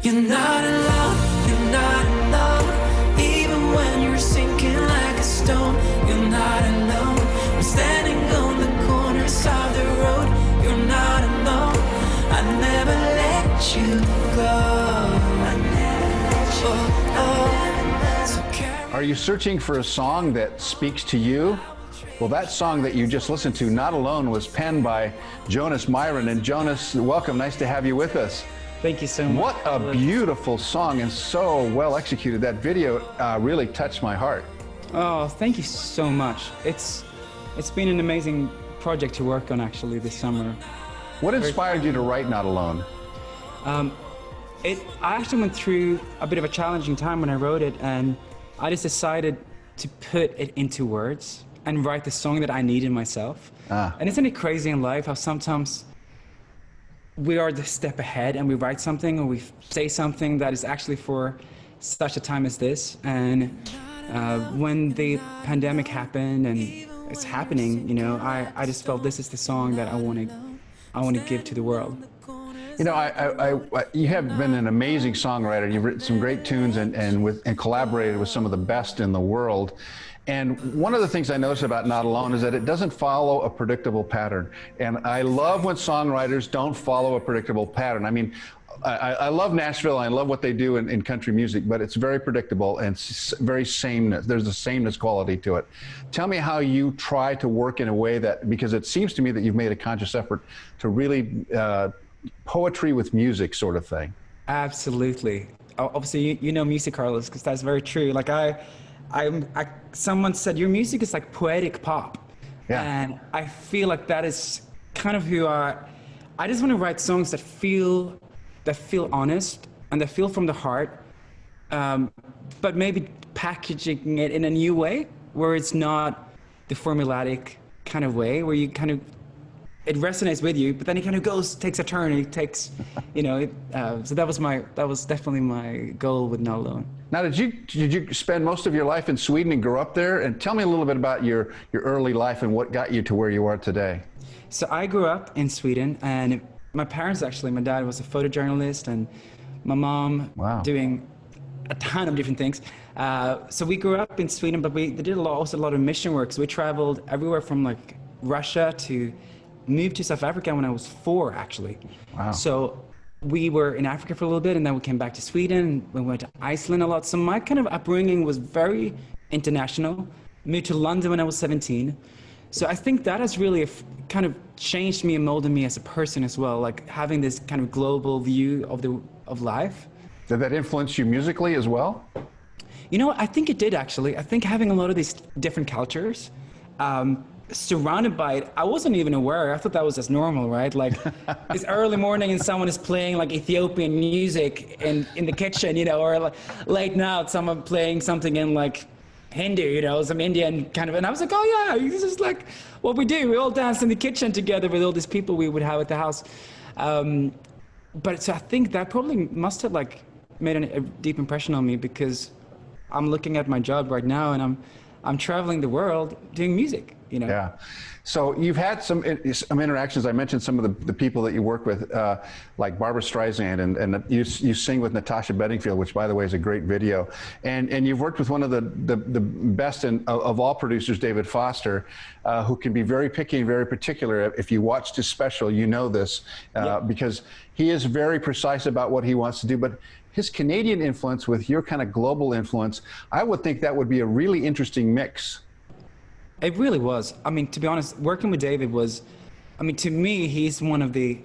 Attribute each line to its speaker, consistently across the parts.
Speaker 1: You're not alone, you're not alone. Even when you're sinking like a stone, you're not alone. I'm standing on the corners of the road. You're not alone. I never let you go. I never let you go.
Speaker 2: Are you searching for a song that speaks to you? Well, that song that you just listened to, Not Alone, was penned by Jonas Myrin. And Jonas, welcome. Nice to have you with us.
Speaker 3: Thank you so much.
Speaker 2: What a beautiful song and so well executed. That video really touched my heart.
Speaker 3: Oh, thank you so much. It's been an amazing project to work on actually this summer.
Speaker 2: What inspired you to write Not Alone?
Speaker 3: I actually went through a bit of a challenging time when I wrote it, and I just decided to put it into words and write the song that I needed myself. And isn't it crazy in life how sometimes we are the step ahead and we write something or we say something that is actually for such a time as this. And when the pandemic happened and it's happening, you know, I just felt this is the song that I want to give to the world.
Speaker 2: You know, you have been an amazing songwriter. You've written some great tunes and collaborated with some of the best in the world. And one of the things I noticed about Not Alone is that it doesn't follow a predictable pattern. And I love when songwriters don't follow a predictable pattern. I mean, I love Nashville, I love what they do in country music, but it's very predictable and very sameness. There's a sameness quality to it. Tell me how you try to work in a way that, because it seems to me that you've made a conscious effort to really poetry with music sort of thing.
Speaker 3: Absolutely. Obviously, you know music, Carlos, because that's very true. Like someone said, your music is like poetic pop.
Speaker 2: Yeah.
Speaker 3: And I feel like that is kind of who I just want to write songs that feel honest and that feel from the heart, but maybe packaging it in a new way where it's not the formulaic kind of way where you kind of, it resonates with you, but then it kind of takes a turn, and it takes, you know, so that was definitely my goal with Not Alone.
Speaker 2: Now, did you spend most of your life in Sweden and grow up there? And tell me a little bit about your early life and what got you to where you are today.
Speaker 3: So I grew up in Sweden, and my parents actually, my dad was a photojournalist, and my mom doing a ton of different things. So we grew up in Sweden, but they did also a lot of mission work. So we traveled everywhere from like Russia to moved to South Africa when I was 4, actually.
Speaker 2: Wow.
Speaker 3: So we were in Africa for a little bit, and then we came back to Sweden. We went to Iceland a lot. So my kind of upbringing was very international. Moved to London when I was 17. So I think that has really kind of changed me and molded me as a person as well, like having this kind of global view of life.
Speaker 2: Did that influence you musically as well?
Speaker 3: You know, I think it did, actually. I think having a lot of these different cultures, surrounded by it, I wasn't even aware. I thought that was just normal, right? Like it's early morning and someone is playing like Ethiopian music in the kitchen, you know, or like late night someone playing something in like Hindu, you know, some Indian kind of, and I was like, oh yeah, this is like what we do. We all dance in the kitchen together with all these people we would have at the house. But so I think that probably must have like made a deep impression on me, because I'm looking at my job right now and I'm traveling the world doing music, you know?
Speaker 2: Yeah. So you've had some interactions. I mentioned some of the people that you work with, like Barbra Streisand, and you sing with Natasha Bedingfield, which, by the way, is a great video. And you've worked with one of the best of all producers, David Foster, who can be very picky and very particular. If you watched his special, you know this, because he is very precise about what he wants to do. But his Canadian influence with your kind of global influence, I would think that would be a really interesting mix.
Speaker 3: It really was. I mean, to be honest, working with David was, I mean, to me, he's one of the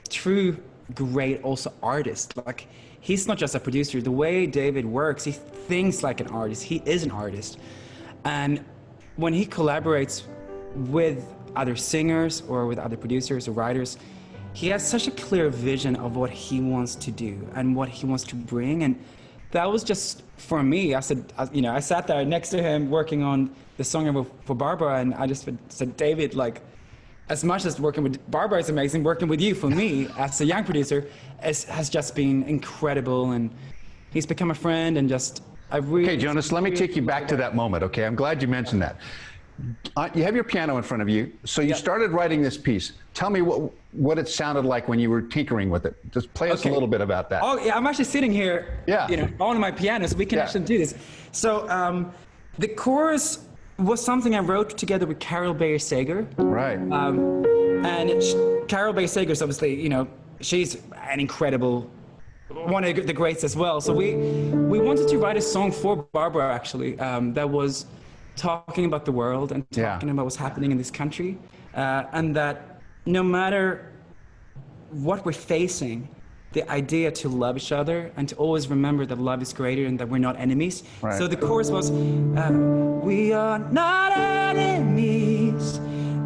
Speaker 3: true great also artists. Like, he's not just a producer. The way David works, he thinks like an artist. He is an artist. And when he collaborates with other singers or with other producers or writers, he has such a clear vision of what he wants to do and what he wants to bring. And that was just, for me, I sat there next to him working on the song for Barbra, and I just said, David, like, as much as working with Barbra is amazing, working with you, for me, as a young producer, has just been incredible. And he's become a friend, and just, I really...
Speaker 2: Okay, Jonas, let me take you back to that moment, okay? I'm glad you mentioned that. You have your piano in front of you. So you started writing this piece. Tell me what it sounded like when you were tinkering with it. Just play us a little bit about that.
Speaker 3: Oh, yeah, I'm actually sitting here, on my piano, so we can actually do this. So the chorus was something I wrote together with Carol Bayer-Sager.
Speaker 2: Right.
Speaker 3: And Carol Bayer-Sager is obviously, she's an incredible, one of the greats as well. So we wanted to write a song for Barbra, actually, that was talking about the world and talking about what's happening in this country. And that no matter what we're facing, the idea to love each other and to always remember that love is greater and that we're not enemies.
Speaker 2: Right.
Speaker 3: So the chorus was, we are not enemies,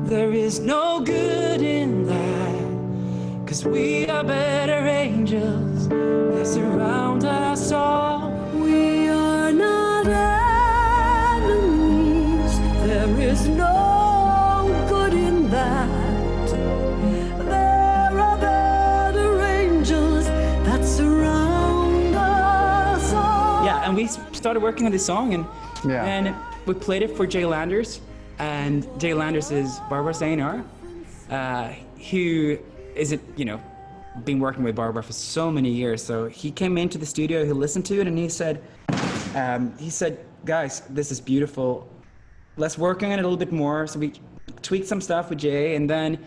Speaker 3: there is no good in that, 'cause we are better angels that surround us all.
Speaker 1: We are not enemies, there is no good in that. There are better angels that surround us all.
Speaker 3: Yeah, and we started working on this song, and we played it for Jay Landers, and Jay Landers is Barbara's A&R, who is been working with Barbra for so many years. So he came into the studio, he listened to it, and he said, guys, this is beautiful. Let's work on it a little bit more. So we tweaked some stuff with Jay, and then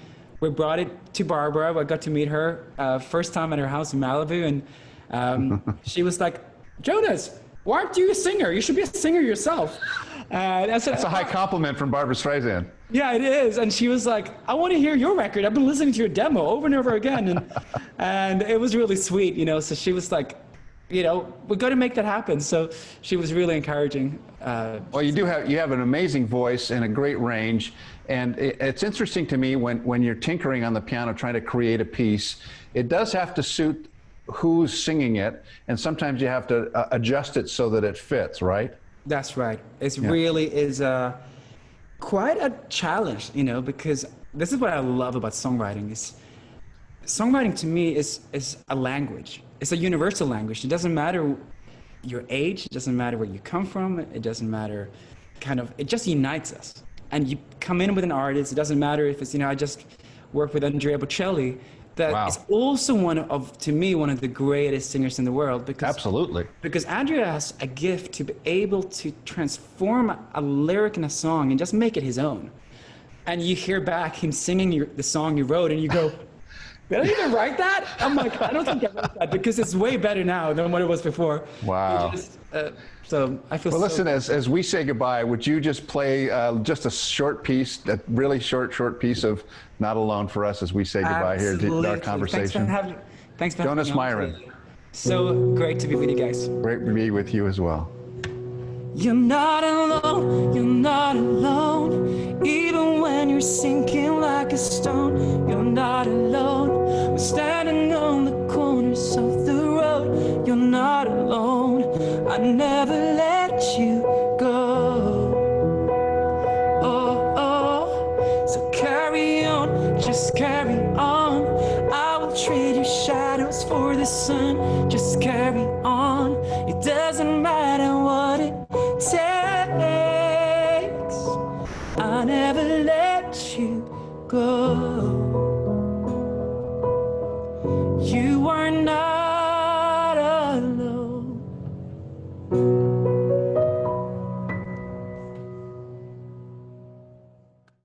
Speaker 3: we brought it to Barbra. I got to meet her first time at her house in Malibu, and she was like, Jonas, why aren't you a singer? You should be a singer yourself. And I said,
Speaker 2: That's a high compliment from Barbra Streisand.
Speaker 3: Yeah, it is. And she was like, I want to hear your record. I've been listening to your demo over and over again. And it was really sweet, So she was like, we got to make that happen. So she was really encouraging.
Speaker 2: Well, you have an amazing voice and a great range. And it's interesting to me when you're tinkering on the piano, trying to create a piece, it does have to suit who's singing it. And sometimes you have to adjust it so that it fits, right?
Speaker 3: That's right. It really is quite a challenge, because this is what I love about songwriting. Songwriting to me is a language. It's a universal language. It doesn't matter your age. It doesn't matter where you come from. It doesn't matter it just unites us. And you come in with an artist. It doesn't matter if it's, I just worked with Andrea Bocelli. That is also to me, one of the greatest singers in the world. Because Andrea has a gift to be able to transform a lyric in a song and just make it his own. And you hear back him singing the song you wrote, and you go, did I even write that? I'm like, I don't think I wrote that, because it's way better now than what it was before.
Speaker 2: Wow.
Speaker 3: So I feel.
Speaker 2: Well, listen, as we say goodbye, would you just play just a short piece, a really short piece of "Not Alone" for us as we say goodbye here to our conversation?
Speaker 3: Thanks for
Speaker 2: Jonas
Speaker 3: having me on.
Speaker 2: Myrin.
Speaker 3: So great to be with you guys.
Speaker 2: Great to be with you as well.
Speaker 1: You're not alone, you're not alone. Even when you're sinking like a stone, you're not alone. We're standing on the corners of the road. You're not alone. I never let you go. So carry on, just carry on. I will trade your shadows for the sun. Just carry on. It doesn't matter what it takes. I never let you go.